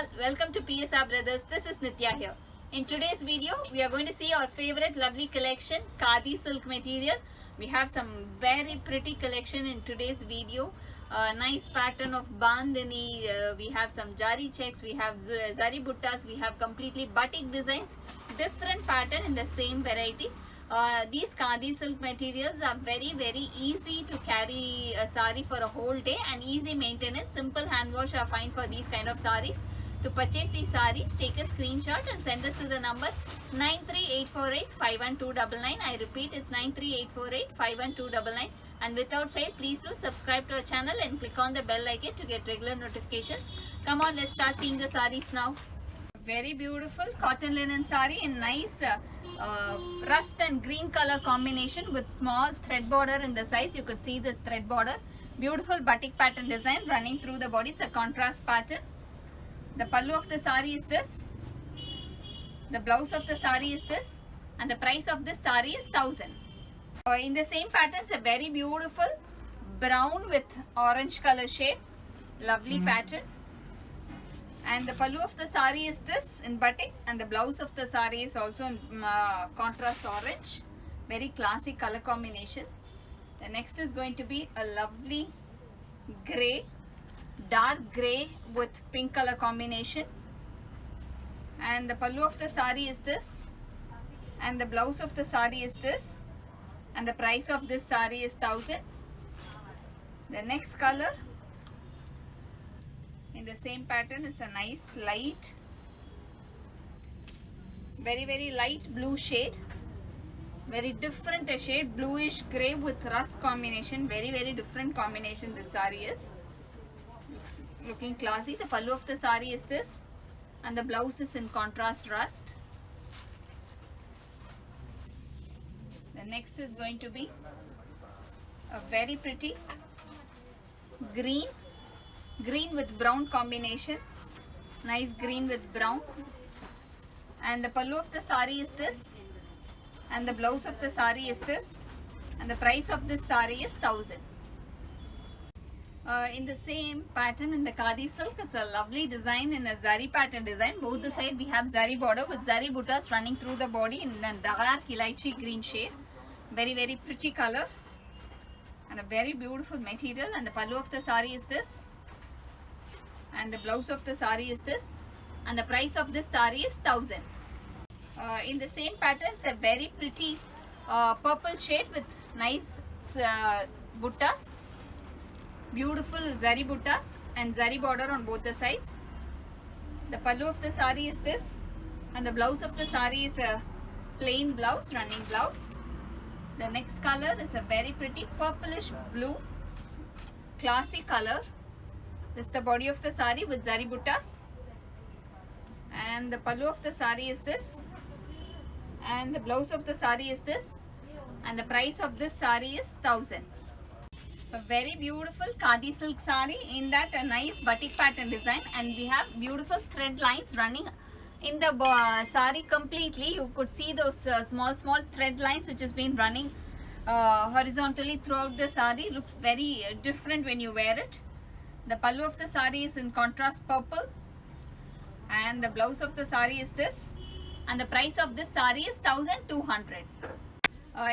all, welcome to PSR Brothers. This is Nitya here. In today's video, we are going to see our favorite lovely collection, Khadi silk material. We have some very pretty collection in today's video. Nice pattern of bandhani, we have some jari checks, we have zari buttas, we have completely batik designs, different pattern in the same variety. These Khadi silk materials are very easy to carry a sari for a whole day and easy maintenance. Simple hand wash are fine for these kind of saris. To purchase these saris, take a screenshot and send us to the number 938485129. I repeat, it's 938485129. And without fail, please do subscribe to our channel and click on the bell icon to get regular notifications. Come on, let's start seeing the saris now. Very beautiful cotton linen sari in nice rust and green color combination with small thread border in the sides. You could see the thread border. Beautiful batik pattern design running through the body. It's a contrast pattern. The pallu of the sari is this. The blouse of the sari is this. And the price of this sari is 1000. In the same pattern, it's a very beautiful brown with orange color shade. Lovely pattern. And the pallu of the sari is this in batik, and the blouse of the sari is also in contrast orange. Very classic color combination. The next is going to be a lovely grey, dark grey with pink color combination. And the pallu of the sari is this, and the blouse of the sari is this, and the price of this sari is 1000. The next color in the same pattern is a nice light, very light blue shade. Very different a shade, bluish grey with rust combination. Very different combination this sari is. Looking classy. The pallu of the sari is this, and the blouse is in contrast rust. The next is going to be a very pretty green with brown combination. Nice green with brown. And the pallu of the sari is this, and the blouse of the sari is this, and the price of this sari is 1000. In the same pattern in the Khadi silk, it's a lovely design in a zari pattern design. Both the side we have zari border with zari buttas running through the body in a dark elaichi green shade. Very pretty color and a very beautiful material. And the pallu of the sari is this, and the blouse of the sari is this, and the price of this sari is 1000. In the same pattern, it's a very pretty purple shade with nice buttas, beautiful zari buttas and zari border on both the sides. The pallu of the sari is this, and the blouse of the sari is a plain blouse, running blouse. The next color is a very pretty purplish blue, classy color. This is the body of the sari with zari buttas, and the pallu of the sari is this, and the blouse of the sari is this, and the price of this sari is 1000. A very beautiful Khadi silk sari, in that a nice batik pattern design, and we have beautiful thread lines running in the sari completely. You could see those small thread lines which has been running horizontally throughout the sari. Looks very different when you wear it. The pallu of the sari is in contrast purple, and the blouse of the sari is this, and the price of this sari is 1200.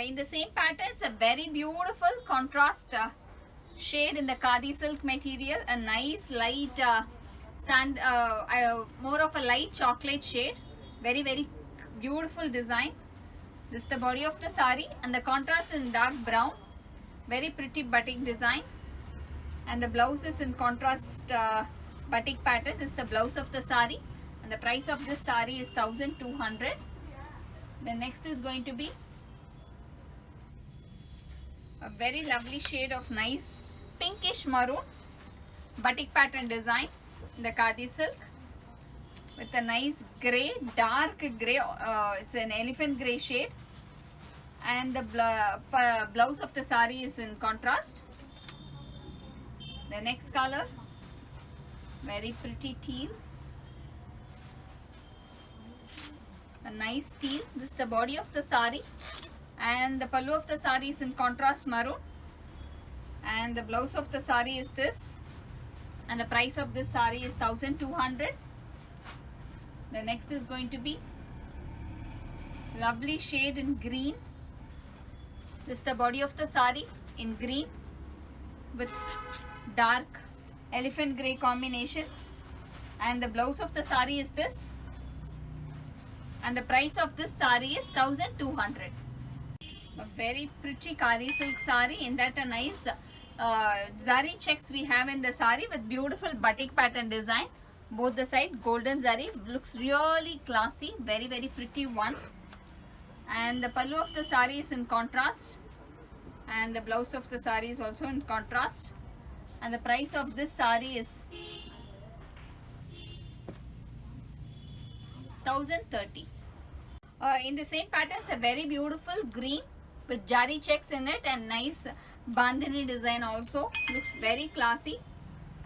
In the same pattern, it's a very beautiful contrast shade in the Khadi silk material. A nice light sand, more of a light chocolate shade. Very beautiful design. This is the body of the sari, and the contrast in dark brown. Very pretty batik design. And the blouse is in contrast batik pattern. This is the blouse of the sari, and the price of this sari is 1200. The next is going to be a very lovely shade of nice pinkish maroon batik pattern design in the Khadi silk with a nice grey, dark grey. It's an elephant grey shade, and the blouse of the sari is in contrast. The next color, very pretty teal, a nice teal. This is the body of the sari, and the pallu of the sari is in contrast maroon, and the blouse of the sari is this, and the price of this sari is 1200. The next is going to be lovely shade in green. This is the body of the sari in green with dark elephant grey combination, and the blouse of the sari is this, and the price of this sari is 1200. A very pretty Khadi silk sari, in that a nice zari checks we have in the sari with beautiful batik pattern design. Both the side golden zari, looks really classy, very pretty one. And the pallu of the sari is in contrast, and the blouse of the sari is also in contrast, and the price of this sari is 1030. In the same patterns, a very beautiful green with jari checks in it and nice bandhani design also, looks very classy,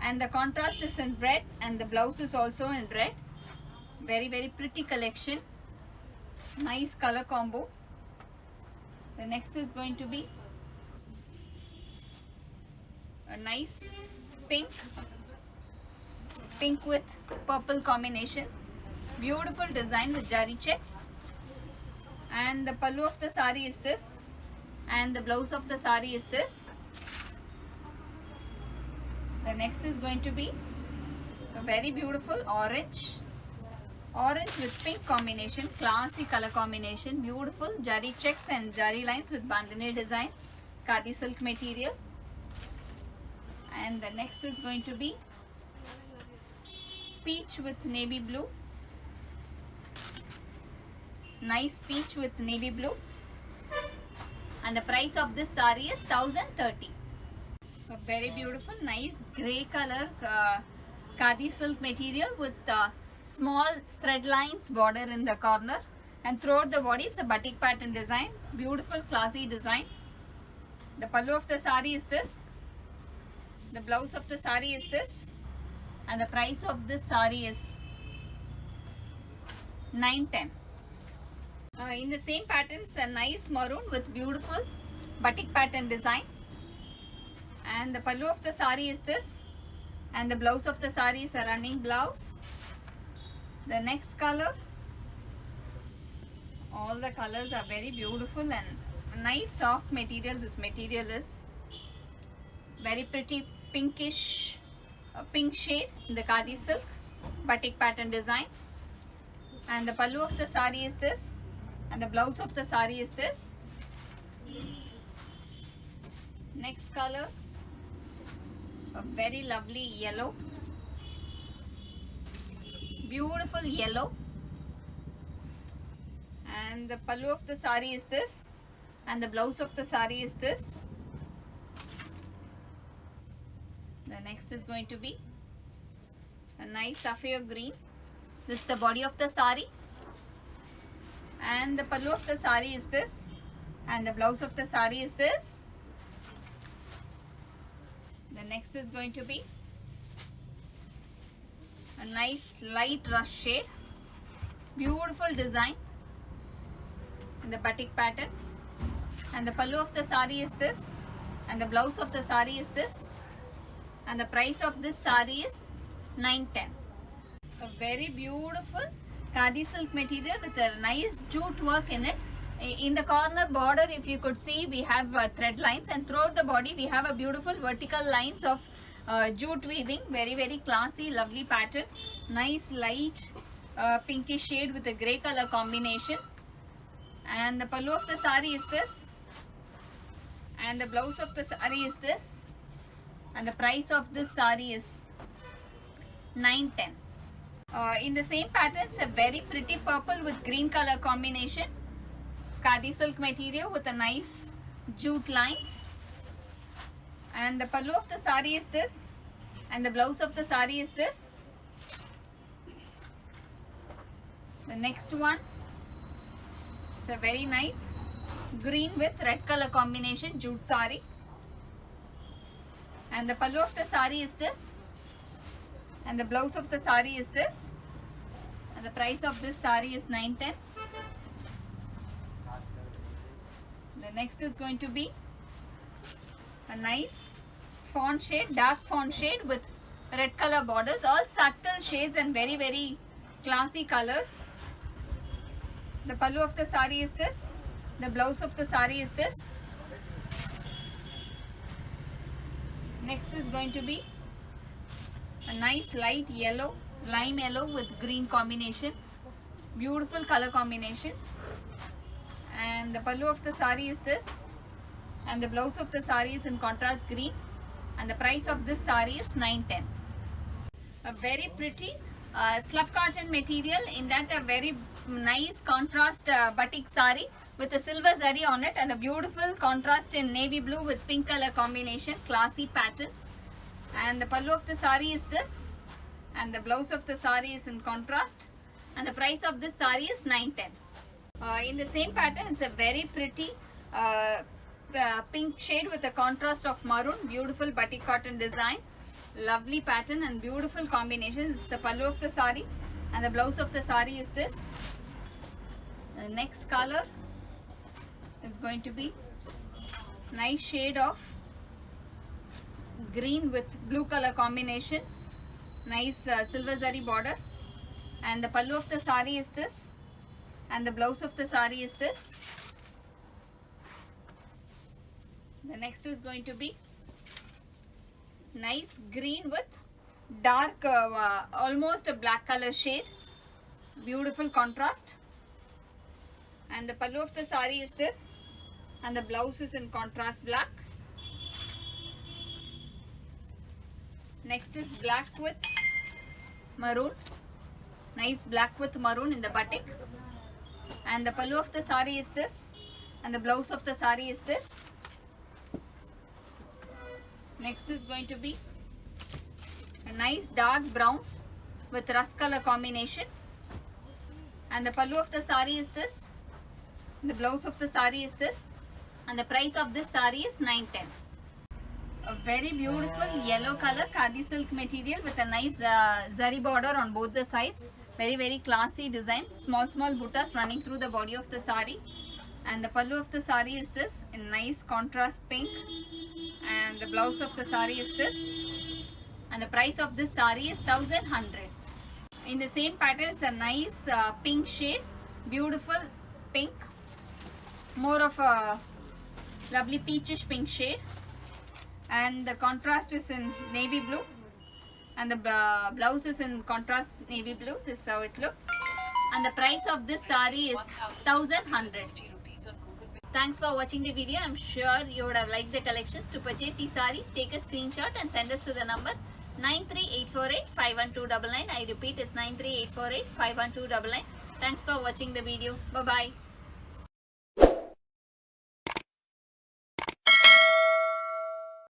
and the contrast is in red and the blouse is also in red. Very pretty collection, nice color combo. The next is going to be a nice pink with purple combination, beautiful design with jari checks, and the pallu of the sari is this, and the blouse of the sari is this. The next is going to be a very beautiful orange with pink combination, classy color combination, beautiful jari checks and jari lines with bandhani design, Khadi silk material. And the next is going to be peach with navy blue, nice peach with navy blue, and the price of this sari is 1030. A very beautiful nice grey color Khadi silk material with small thread lines border in the corner, and throughout the body it's a batik pattern design, beautiful classy design. The pallu of the sari is this, the blouse of the sari is this, and the price of this sari is 910. In the same patterns, a nice maroon with beautiful batik pattern design, and the pallu of the sari is this, and the blouse of the sari is a running blouse. The next color, all the colors are very beautiful and nice soft material. This material is very pretty pinkish pink shade in the Khadi silk batik pattern design, and the pallu of the sari is this, and the blouse of the sari is this. Next color, a very lovely yellow, beautiful yellow, and the pallu of the sari is this, and the blouse of the sari is this. The next is going to be a nice sapphire green. This is the body of the sari, and the pallu of the sari is this, and the blouse of the sari is this. The next is going to be a nice light rush shade, beautiful design in the batik pattern, and the pallu of the sari is this, and the blouse of the sari is this, and the price of this sari is 910. A very beautiful Khadi silk material with a nice jute work in it. In the corner border, if you could see, we have thread lines, and throughout the body we have a beautiful vertical lines of jute weaving. Very classy, lovely pattern, nice light pinkish shade with a grey color combination, and the pallu of the sari is this, and the blouse of the sari is this, and the price of this sari is 910. In the same patterns, a very pretty purple with green color combination, Khadi silk material with a nice jute lines, and the pallu of the sari is this, and the blouse of the sari is this. The next one is a very nice green with red color combination jute sari, and the pallu of the sari is this, and the blouse of the sari is this, and the price of this sari is 910. The next is going to be a nice fawn shade, dark fawn shade with red color borders, all subtle shades and very Classy colors. The pallu of the sari is this. The blouse of the sari is this. Next is going to be a nice light yellow, lime yellow with green combination. Beautiful color combination. And the pallu of the sari is this. And the blouse of the sari is in contrast green. And the price of this sari is 910. A very pretty slub cotton material, in that a very nice contrast batik sari with a silver zari on it, and a beautiful contrast in navy blue with pink color combination. Classy pattern. And the pallu of the sari is this, and the blouse of the sari is in contrast, and the price of this sari is 910. In the same pattern, it's a very pretty pink shade with a contrast of maroon. Beautiful batik cotton design. Lovely pattern and beautiful combination. This is the pallu of the sari, and the blouse of the sari is this. The next color is going to be nice shade of green with blue color combination. Nice silver zari border, and the pallu of the sari is this, and the blouse of the sari is this. The next is going to be nice green with dark almost a black color shade. Beautiful contrast. And the pallu of the sari is this, and the blouse is in contrast black. Next is black with maroon. Nice black with maroon in the batik. And the pallu of the sari is this, and the blouse of the sari is this. Next is going to be a nice dark brown with rust color combination. And the pallu of the sari is this. The blouse of the sari is this. And the price of this sari is 910. A very beautiful yellow color khadi silk material with a nice zari border on both the sides. Very classy design. Small buttas running through the body of the sari. And the pallu of the sari is this in nice contrast pink. And the blouse of the sari is this, and the price of this sari is 1100. In the same pattern, it's a nice pink shade, beautiful pink, more of a lovely peachish pink shade, and the contrast is in navy blue, and the blouse is in contrast navy blue. This is how it looks, and the price of this sari is 1100. Thanks for watching the video. I'm sure you would have liked the collections. To purchase these sarees, take a screenshot and send us to the number 93848-51299. I repeat, it's 93848-51299. Thanks for watching the video. Bye-bye.